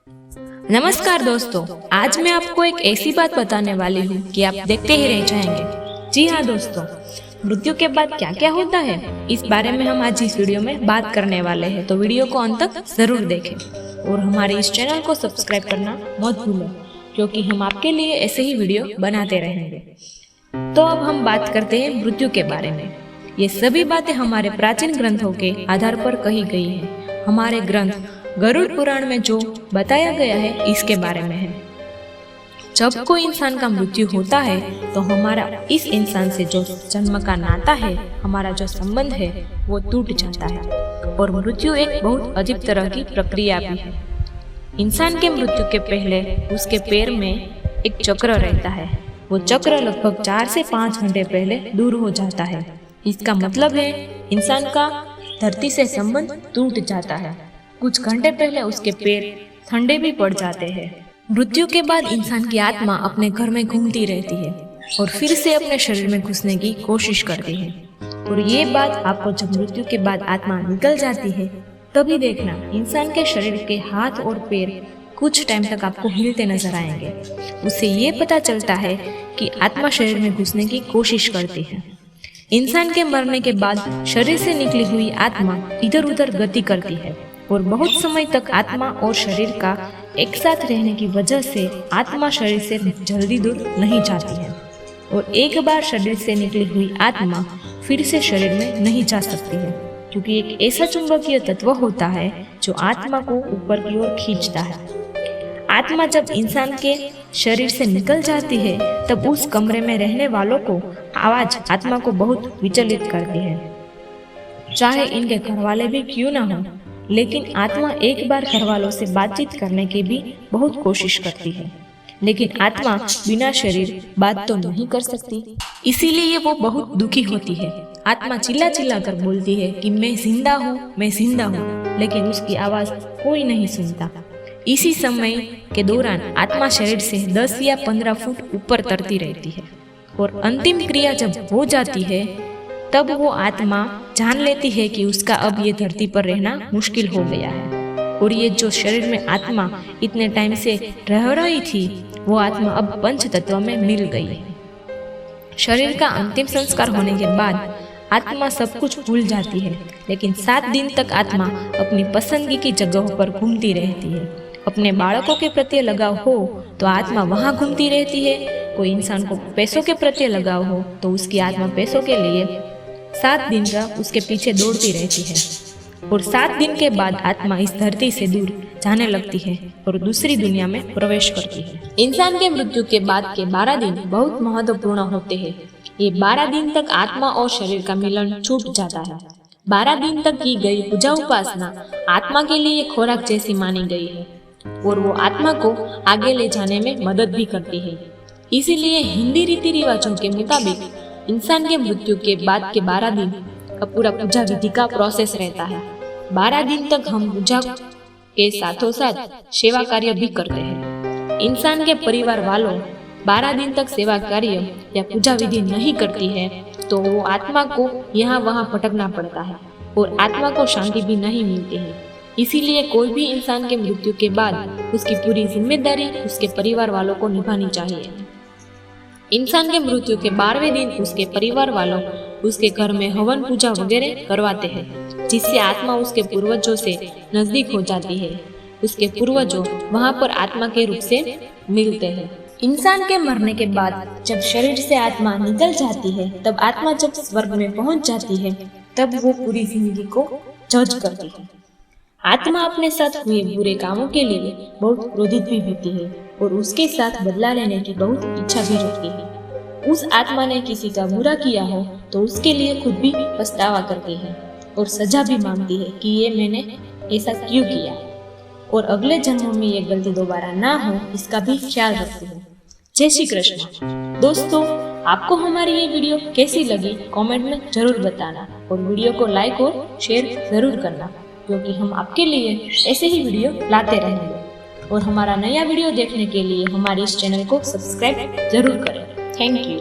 नमस्कार दोस्तों, आज मैं आपको एक ऐसी बात बताने वाली हूँ कि आप देखते ही रह जाएंगे। जी हाँ दोस्तों, मृत्यु के बाद क्या क्या होता है, इस बारे में हम आज इस वीडियो में बात करने वाले हैं। तो वीडियो को अंत तक जरूर देखें और हमारे इस चैनल को सब्सक्राइब करना मत भूलें, क्योंकि हम आपके लिए ऐसे ही वीडियो बनाते रहेंगे। तो अब हम बात करते हैं मृत्यु के बारे में। ये सभी बातें हमारे प्राचीन ग्रंथों के आधार पर कही गई है। हमारे ग्रंथ गरुड़ पुराण में जो बताया गया है इसके बारे में है। जब कोई इंसान का मृत्यु होता है तो हमारा इस इंसान से जो जन्म का नाता है, हमारा जो संबंध है, वो टूट जाता है। और मृत्यु एक बहुत अजीब तरह की प्रक्रिया भी है। इंसान के मृत्यु के पहले उसके पैर में एक चक्र रहता है। वो चक्र लगभग 4 से 5 घंटे पहले दूर हो जाता है। इसका मतलब है इंसान का धरती से संबंध टूट जाता है। कुछ घंटे पहले उसके पैर ठंडे भी पड़ जाते हैं। मृत्यु के बाद इंसान की आत्मा अपने घर में घूमती रहती है और फिर से अपने शरीर में घुसने की कोशिश करती है। और ये बात आपको जब मृत्यु के बाद आत्मा निकल जाती है तभी देखना, इंसान के शरीर के हाथ और पैर कुछ टाइम तक आपको हिलते नजर आएंगे। उससे ये पता चलता है कि आत्मा शरीर में घुसने की कोशिश करती है। इंसान के मरने के बाद शरीर से निकली हुई आत्मा इधर उधर गति करती है और बहुत समय तक आत्मा और शरीर का एक साथ रहने की वजह से आत्मा शरीर से जल्दी दूर नहीं जाती है। और एक बार शरीर से निकली हुई आत्मा फिर से शरीर में नहीं जा सकती है, क्योंकि एक ऐसा चुंबकीय तत्व होता है जो आत्मा को ऊपर की ओर खींचता है। आत्मा जब इंसान के शरीर से निकल जाती है तब उस कमरे में रहने वालों को आवाज आत्मा को बहुत विचलित करती है, चाहे इनके घर वाले भी क्यों ना हो। लेकिन आत्मा एक बार घर वालों से बातचीत करने की भी बहुत कोशिश करती है, लेकिन आत्मा बिना शरीर बात तो नहीं कर सकती, इसीलिए वो बहुत दुखी होती है। आत्मा चिल्ला चिल्ला कर बोलती है कि मैं जिंदा हूँ, मैं जिंदा हूँ, लेकिन उसकी आवाज कोई नहीं सुनता। इसी समय के दौरान आत्मा शरीर से 10 या 15 फुट ऊपर तरती रहती है और अंतिम क्रिया जब हो जाती है तब वो आत्मा जान लेती है कि उसका अब ये धरती पर रहना मुश्किल हो गया है। और ये जो शरीर में आत्मा इतने टाइम से रह रही थी, वो आत्मा अब पंच तत्व में मिल गई है। शरीर का अंतिम संस्कार होने के बाद आत्मा सब कुछ भूल जाती है, लेकिन 7 दिन तक आत्मा अपनी पसंदगी की जगहों पर घूमती रहती है। अपने बालकों के प्रति लगाव हो तो आत्मा वहाँ घूमती रहती है। कोई इंसान को पैसों के प्रति लगाव हो तो उसकी आत्मा पैसों के लिए 7 दिन तक उसके पीछे दौड़ती रहती है। और 7 दिन के बाद आत्मा इस धरती से दूर जाने लगती है और दूसरी दुनिया में प्रवेश करती है। इंसान के मृत्यु के बाद के 12 दिन बहुत महत्वपूर्ण होते हैं। ये 12 दिन तक आत्मा और शरीर का मिलन छूट जाता है। 12 दिन तक की गई पूजा उपासना आत्मा के लिए खुराक जैसी मानी गई है और वो आत्मा को आगे ले जाने में मदद भी करती है। इसीलिए हिंदी रीति रिवाजों के मुताबिक इंसान के मृत्यु के बाद के 12 दिन का पूरा पूजा विधि का प्रोसेस रहता है। 12 दिन तक हम पूजा के साथों साथ सेवा कार्य भी करते हैं। इंसान के परिवार वालों 12 दिन तक सेवा कार्य या पूजा विधि नहीं करती है तो वो आत्मा को यहाँ वहाँ भटकना पड़ता है और आत्मा को शांति भी नहीं मिलती है। इसीलिए कोई भी इंसान के मृत्यु के बाद उसकी पूरी जिम्मेदारी उसके परिवार वालों को निभानी चाहिए। इंसान के मृत्यु के 12वें दिन उसके परिवार वालों उसके घर में हवन पूजा वगैरह करवाते हैं, जिससे आत्मा उसके पूर्वजों से नजदीक हो जाती है। उसके पूर्वजों वहां पर आत्मा के रूप से मिलते हैं। इंसान के मरने के बाद जब शरीर से आत्मा निकल जाती है तब आत्मा जब स्वर्ग में पहुंच जाती है तब वो पूरी जिंदगी को जज करती है। आत्मा अपने साथ हुए बुरे कामों के लिए बहुत क्रोधित भी होती है और उसके साथ बदला लेने की बहुत इच्छा भी रखती है। उस आत्मा ने किसी का बुरा किया हो तो उसके लिए खुद भी पछतावा करती है और सजा भी मांगती है कि ये मैंने ऐसा क्यों किया, और अगले जन्मों में ये गलती दोबारा ना हो इसका भी ख्याल रखती है। जय श्री कृष्ण। दोस्तों, आपको हमारी ये वीडियो कैसी लगी कमेंट में जरूर बताना और वीडियो को लाइक और शेयर जरूर करना, क्योंकि हम आपके लिए ऐसे ही वीडियो लाते रहेंगे। और हमारा नया वीडियो देखने के लिए हमारे इस चैनल को सब्सक्राइब जरूर करें। Thank you.